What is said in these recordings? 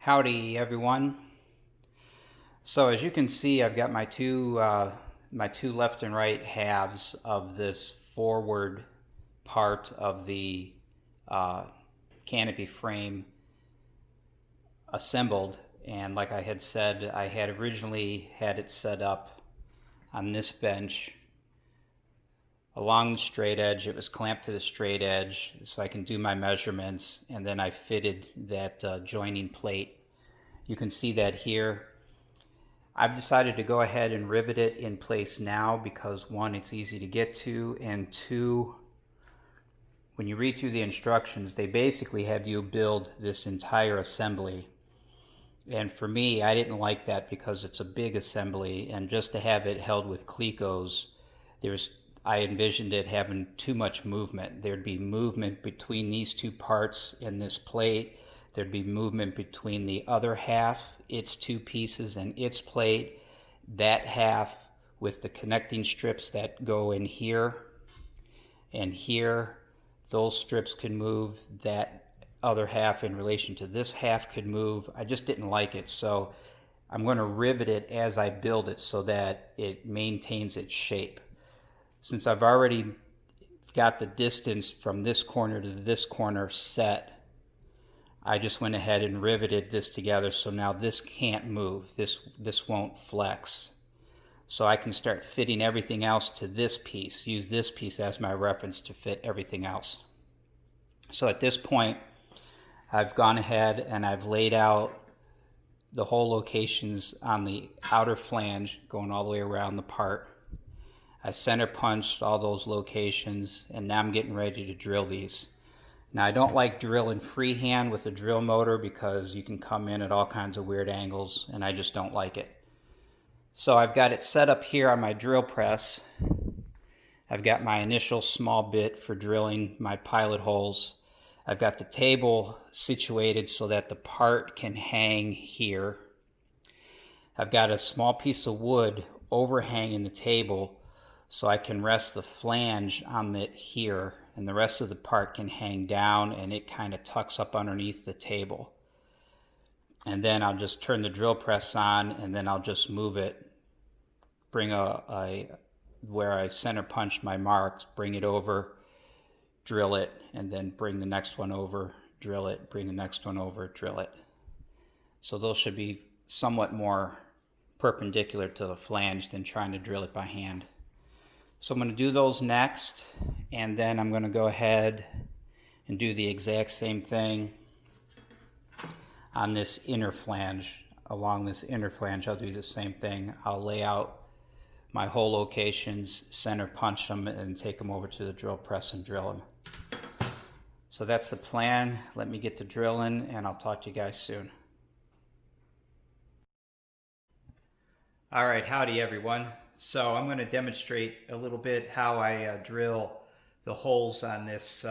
Howdy everyone. So as you can see, I've got my two left and right halves of this forward part of the canopy frame assembled, and like I had said, I had originally had it set up on this bench along the straight edge. It was clamped to the straight edge so I can do my measurements, and then I fitted that joining plate. You can see that here. I've decided to go ahead and rivet it in place now because one, it's easy to get to, and two, when you read through the instructions, they basically have you build this entire assembly. And for me, I didn't like that because it's a big assembly, and just to have it held with clecos, I envisioned it having too much movement. There'd be movement between these two parts in this plate. There'd be movement between the other half, its two pieces, and its plate. That half with the connecting strips that go in here and here, those strips can move. That other half in relation to this half could move. I just didn't like it, so I'm going to rivet it as I build it so that it maintains its shape. Since I've already got the distance from this corner to this corner set, I just went ahead and riveted this together, so now this can't move. This won't flex. So I can start fitting everything else to this piece, use this piece as my reference to fit everything else. So at this point, I've gone ahead and I've laid out the hole locations on the outer flange going all the way around the part. I center punched all those locations, and now I'm getting ready to drill these. Now I don't like drilling freehand with a drill motor because you can come in at all kinds of weird angles, and I just don't like it. So I've got it set up here on my drill press. I've got my initial small bit for drilling my pilot holes. I've got the table situated so that the part can hang here. I've got a small piece of wood overhanging the table so I can rest the flange on it here, and the rest of the part can hang down and it kind of tucks up underneath the table. And then I'll just turn the drill press on, and then I'll just move it, bring where I center punched my marks, bring it over, drill it, and then bring the next one over, drill it, bring the next one over, drill it. So those should be somewhat more perpendicular to the flange than trying to drill it by hand. So I'm going to do those next, and then I'm going to go ahead and do the exact same thing on this inner flange. Along this inner flange, I'll do the same thing. I'll lay out my hole locations, center punch them, and take them over to the drill press and drill them. So that's the plan. Let me get to drilling, and I'll talk to you guys soon. All right, howdy everyone. So I'm going to demonstrate a little bit how I drill the holes on this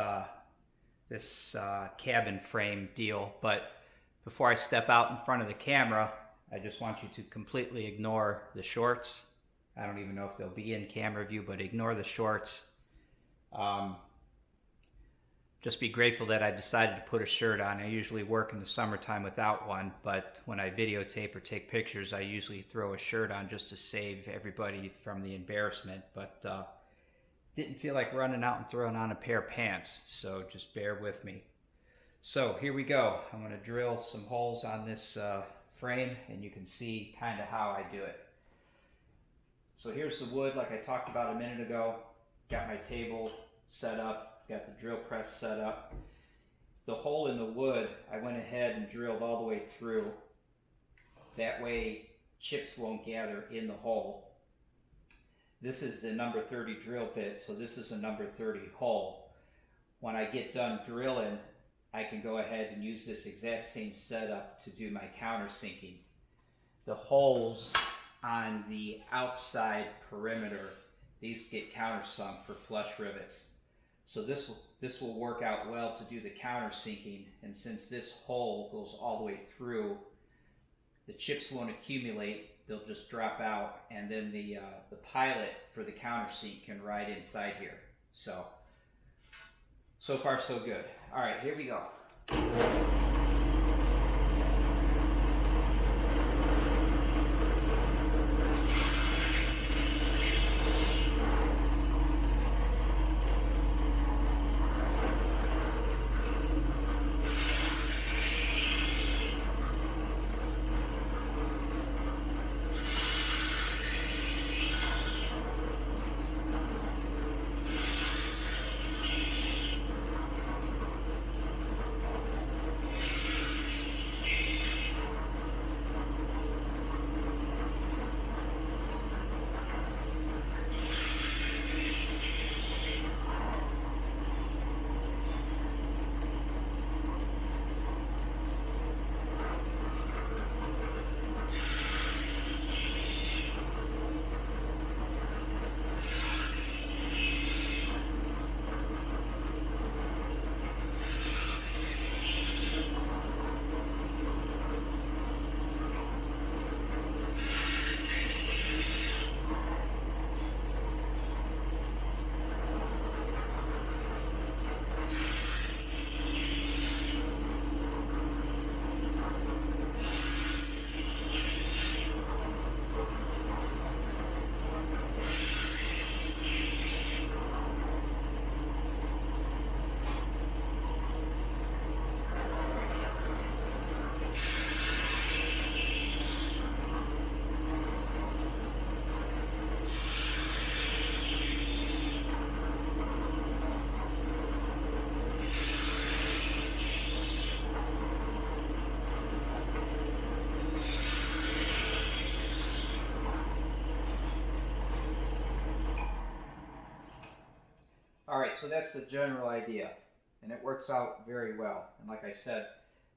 cabin frame deal. But before I step out in front of the camera, I just want you to completely ignore the shorts. I don't even know if they'll be in camera view, but ignore the shorts. Just be grateful that I decided to put a shirt on. I usually work in the summertime without one, but when I videotape or take pictures, I usually throw a shirt on just to save everybody from the embarrassment. But didn't feel like running out and throwing on a pair of pants, so just bear with me. So here we go. I'm going to drill some holes on this frame, and you can see kind of how I do it. So here's the wood like I talked about a minute ago. Got my table set up. Got the drill press set up. The hole in the wood, I went ahead and drilled all the way through. That way chips won't gather in the hole. This is the number 30 drill bit, so this is a number 30 hole. When I get done drilling, I can go ahead and use this exact same setup to do my countersinking. The holes on the outside perimeter, these get countersunk for flush rivets. So this will work out well to do the countersinking, and since this hole goes all the way through, the chips won't accumulate, they'll just drop out, and then the pilot for the countersink can ride inside here. So far so good. All right, here we go. Alright, so that's the general idea, and it works out very well. And like I said,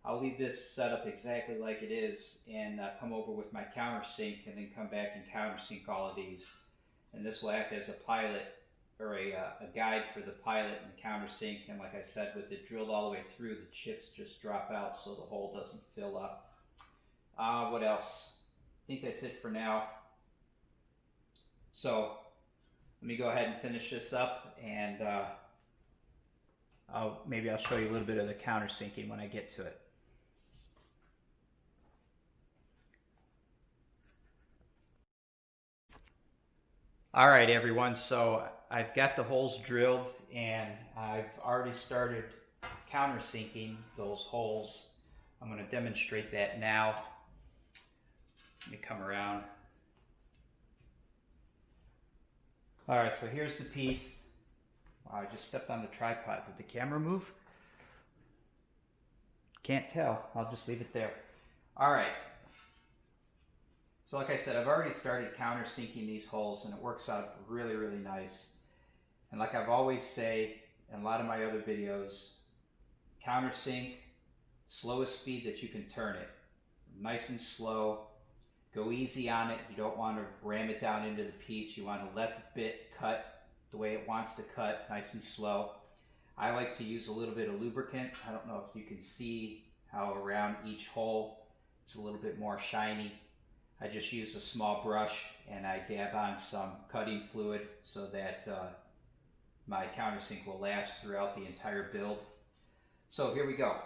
I'll leave this set up exactly like it is and come over with my countersink and then come back and countersink all of these. And this will act as a pilot or a guide for the pilot and countersink. And like I said, with it drilled all the way through, the chips just drop out so the hole doesn't fill up. What else? I think that's it for now. So let me go ahead and finish this up, and maybe I'll show you a little bit of the countersinking when I get to it. All right, everyone, so I've got the holes drilled and I've already started countersinking those holes. I'm going to demonstrate that now. Let me come around. All right, so here's the piece. Wow, I just stepped on the tripod. Did the camera move? Can't tell. I'll just leave it there. All right. So like I said, I've already started countersinking these holes and it works out really, really nice. And like I've always say in a lot of my other videos, countersink, slowest speed that you can turn it. Nice and slow. Go easy on it. You don't want to ram it down into the piece. You want to let the bit cut the way it wants to cut, nice and slow. I like to use a little bit of lubricant. I don't know if you can see how around each hole it's a little bit more shiny. I just use a small brush and I dab on some cutting fluid so that my countersink will last throughout the entire build. So here we go.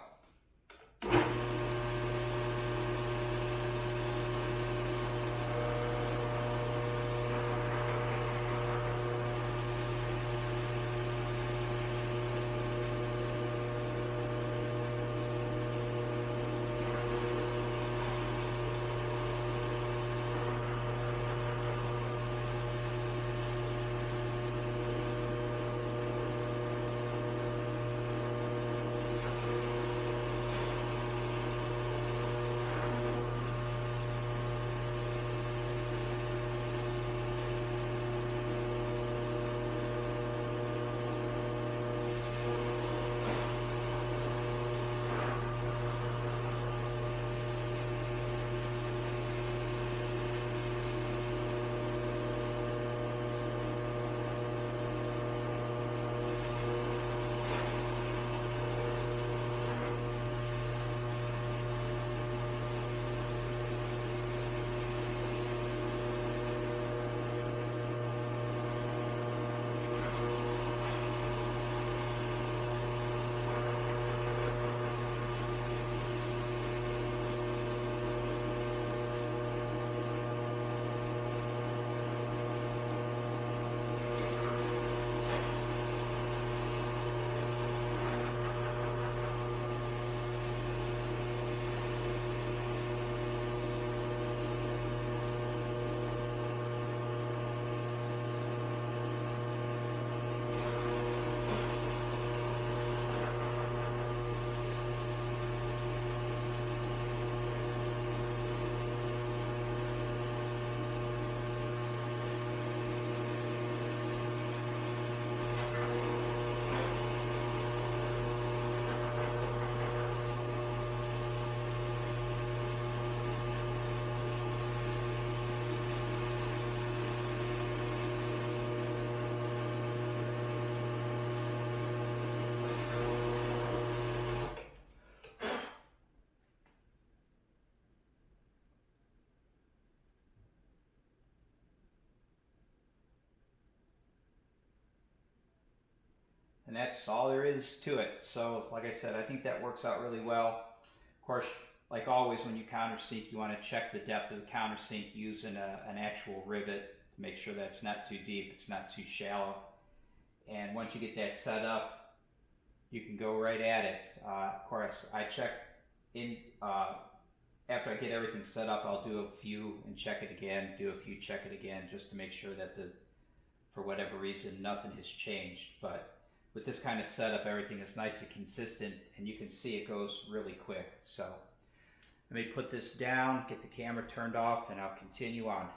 And that's all there is to it. So like I said, I think that works out really well. Of course, like always when you countersink, you want to check the depth of the countersink using an actual rivet to make sure that it's not too deep, it's not too shallow. And once you get that set up, you can go right at it. Of course, I check in, after I get everything set up, I'll do a few and check it again, do a few, check it again, just to make sure that for whatever reason, nothing has changed. But with this kind of setup, everything is nice and consistent, and you can see it goes really quick. So let me put this down, get the camera turned off, and I'll continue on.